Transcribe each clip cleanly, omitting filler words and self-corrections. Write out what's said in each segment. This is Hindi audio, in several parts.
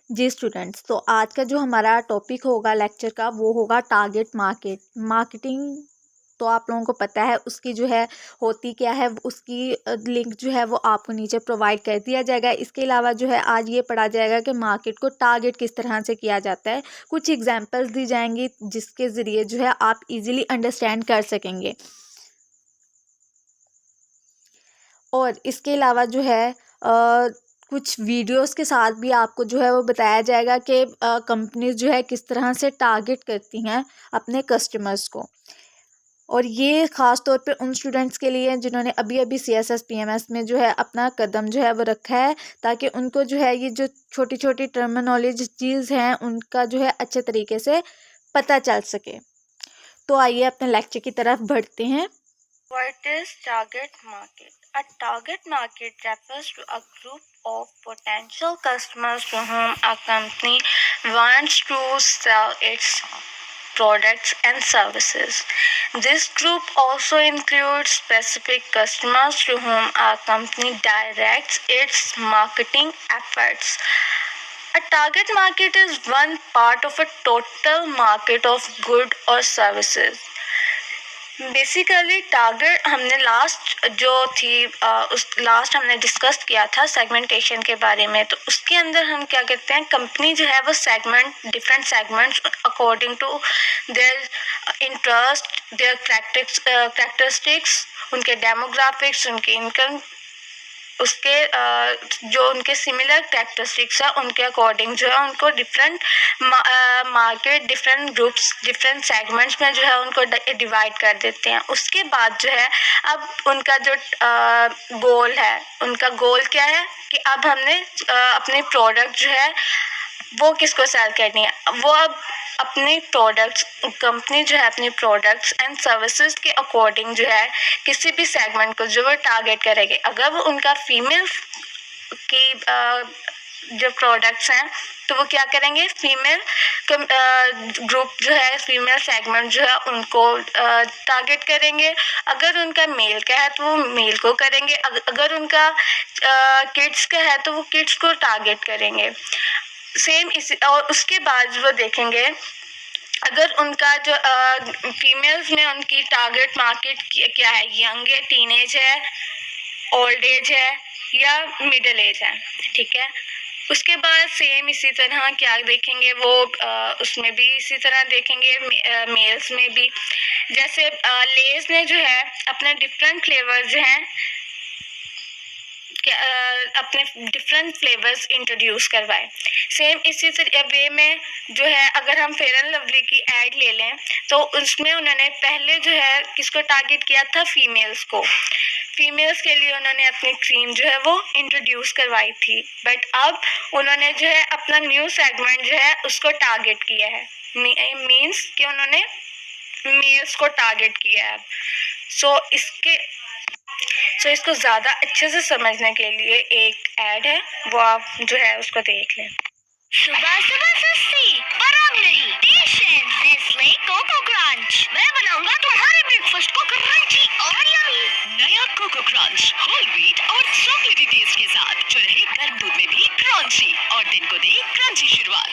जी स्टूडेंट्स, तो आज का जो हमारा टॉपिक होगा लेक्चर का वो होगा टारगेट मार्केटिंग। तो आप लोगों को पता है उसकी जो है होती क्या है, उसकी लिंक जो है वो आपको नीचे प्रोवाइड कर दिया जाएगा। इसके अलावा जो है आज ये पढ़ा जाएगा कि मार्केट को टारगेट किस तरह से किया जाता है। कुछ एग्जांपल्स दी जाएंगी जिसके ज़रिए जो है आप इजीली अंडरस्टैंड कर सकेंगे। और इसके अलावा जो है कुछ वीडियोस के साथ भी आपको जो है वो बताया जाएगा कि कंपनीज जो है किस तरह से टारगेट करती हैं अपने कस्टमर्स को। और ये ख़ास तौर पे उन स्टूडेंट्स के लिए जिन्होंने अभी अभी CSS PMS में जो है अपना कदम जो है वो रखा है, ताकि उनको जो है ये जो छोटी छोटी टर्मिनोलॉजी चीज़ हैं उनका जो है अच्छे तरीके से पता चल सके। तो आइए अपने लेक्चर की तरफ बढ़ते हैं। What is target market? A target market refers to a group of potential customers to whom a company wants to sell its products and services. This group also includes specific customers to whom a company directs its marketing efforts. A target market is one part of a total market of goods or services. Basically target हमने लास्ट जो थी उस लास्ट हमने डिस्कस किया था सेगमेंटेशन के बारे में। तो उसके अंदर हम क्या करते हैं, कंपनी जो है वो different segments according to their interest, their characteristics, उनके डेमोग्राफिक्स, उनके इनकम, उसके जो उनके सिमिलर कैरेक्टरिस्टिक्स है उनके अकॉर्डिंग जो है उनको different market, different groups, different segments में जो है उनको डिवाइड कर देते हैं। उसके बाद जो है अब उनका जो गोल है, उनका गोल क्या है कि अब हमने अपने प्रोडक्ट जो है वो किसको सेल करनी है। वो अब अपने प्रोडक्ट्स, कंपनी जो है अपने प्रोडक्ट्स एंड सर्विसेज के अकॉर्डिंग जो है किसी भी सेगमेंट को जो वो टारगेट करेंगे। अगर वो उनका फीमेल की जो प्रोडक्ट्स हैं तो वो क्या करेंगे, फीमेल ग्रुप जो है, फीमेल सेगमेंट जो है उनको टारगेट करेंगे। अगर उनका मेल का है तो वो मेल को करेंगे। अगर उनका किड्स का है तो वो किड्स को टारगेट करेंगे। सेम इसी, और उसके बाद वो देखेंगे अगर उनका जो फीमेल्स में उनकी टारगेट मार्केट क्या है, यंग है, टीनेज है, ओल्ड एज है या मिडिल एज है, ठीक है। उसके बाद सेम इसी तरह क्या देखेंगे वो उसमें भी इसी तरह देखेंगे मेल्स में भी। जैसे लेज ने जो है अपने डिफरेंट फ्लेवर्स जो हैं अपने डिफरेंट फ्लेवर्स इंट्रोड्यूस करवाए। सेम इसी वे में जो है अगर हम फेयर एंड लवली की ऐड ले लें तो उसमें उन्होंने पहले जो है किसको टारगेट किया था, फीमेल्स को। फीमेल्स के लिए उन्होंने अपनी क्रीम जो है वो इंट्रोड्यूस करवाई थी, बट अब उन्होंने जो है अपना न्यू सेगमेंट जो है उसको टारगेट किया है। मीन्स कि उन्होंने मेल्स को टारगेट किया है। इसको ज़्यादा अच्छे से समझने के लिए एक ऐड है, वो आप जो है उसको देख लें। सुबह सुबह सुस्ती पर अब नहीं, टेंशन नेस्ले कोको क्रंच। मैं बनाऊंगा तुम्हारे ब्रेकफास्ट को क्रंची और यम्मी। नया कोको क्रंच होल व्हीट और चॉकलेटी टेस्ट के साथ जो रहे गर्म दूध में भी क्रंची और दिन को दे क्रंची शुरुआत।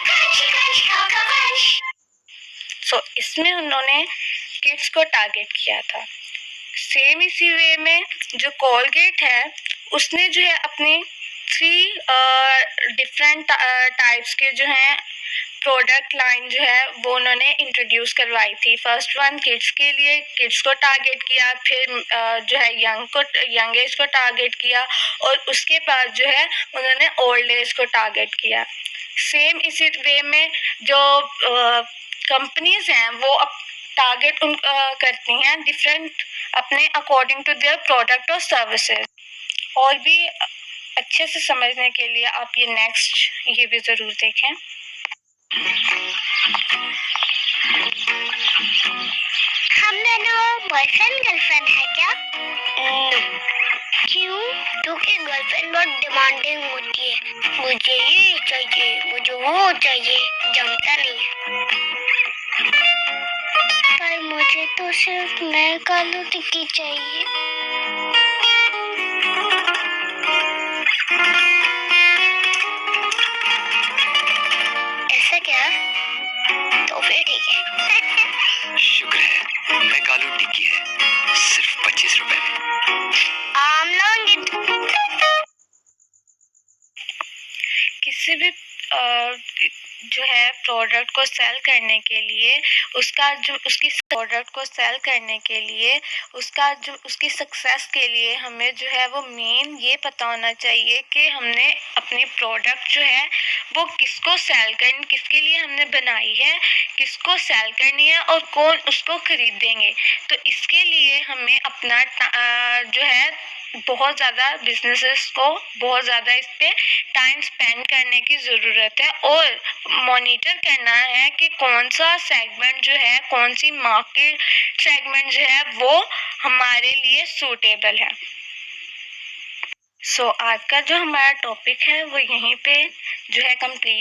Crunchy crunch coco crunch. इसमें उन्होंने किड्स को टारगेट किया था। सेम इसी वे में जो कोलगेट है उसने जो है अपने 3 डिफरेंट टाइप्स के जो हैं प्रोडक्ट लाइन जो है वो उन्होंने इंट्रोड्यूस करवाई थी। फर्स्ट वन किड्स के लिए, किड्स को टारगेट किया, फिर जो है यंग एज को टारगेट किया और उसके बाद जो है उन्होंने ओल्ड एज को टारगेट किया। सेम इसी वे में जो कंपनीज हैं वो टारगेट करती हैं डिफरेंट अपने अकॉर्डिंग टू देयर प्रोडक्ट और सर्विसेज। और भी अच्छे से समझने के लिए आप ये नेक्स्ट ये भी ज़रूर देखें। हम दोनों बॉयफ्रेंड गर्लफ्रेंड है क्या? क्यों? क्योंकि गर्लफ्रेंड बहुत डिमांडिंग होती है, मुझे ये चाहिए, मुझे वो चाहिए, जमता नहीं है। पर मुझे तो सिर्फ मैं कालू टिक्की चाहिए। किसी भी जो है प्रोडक्ट को सेल करने के लिए उसकी सक्सेस के लिए हमें जो है वो मेन ये पता होना चाहिए कि हमने अपनी प्रोडक्ट जो है वो किसके लिए हमने बनाई है, किसको सेल करनी है और कौन उसको खरीदेंगे। तो इसके लिए हमें अपना जो है बहुत ज़्यादा बिजनेसेस को बहुत ज़्यादा इस पे टाइम स्पेंड करने की ज़रूरत है और मॉनिटर करना है कि कौन सा सेगमेंट जो है, कौन सी मार्केट सेगमेंट जो है वो हमारे लिए सूटेबल है। सो आज का जो हमारा टॉपिक है वो यहीं पे जो है कंप्लीट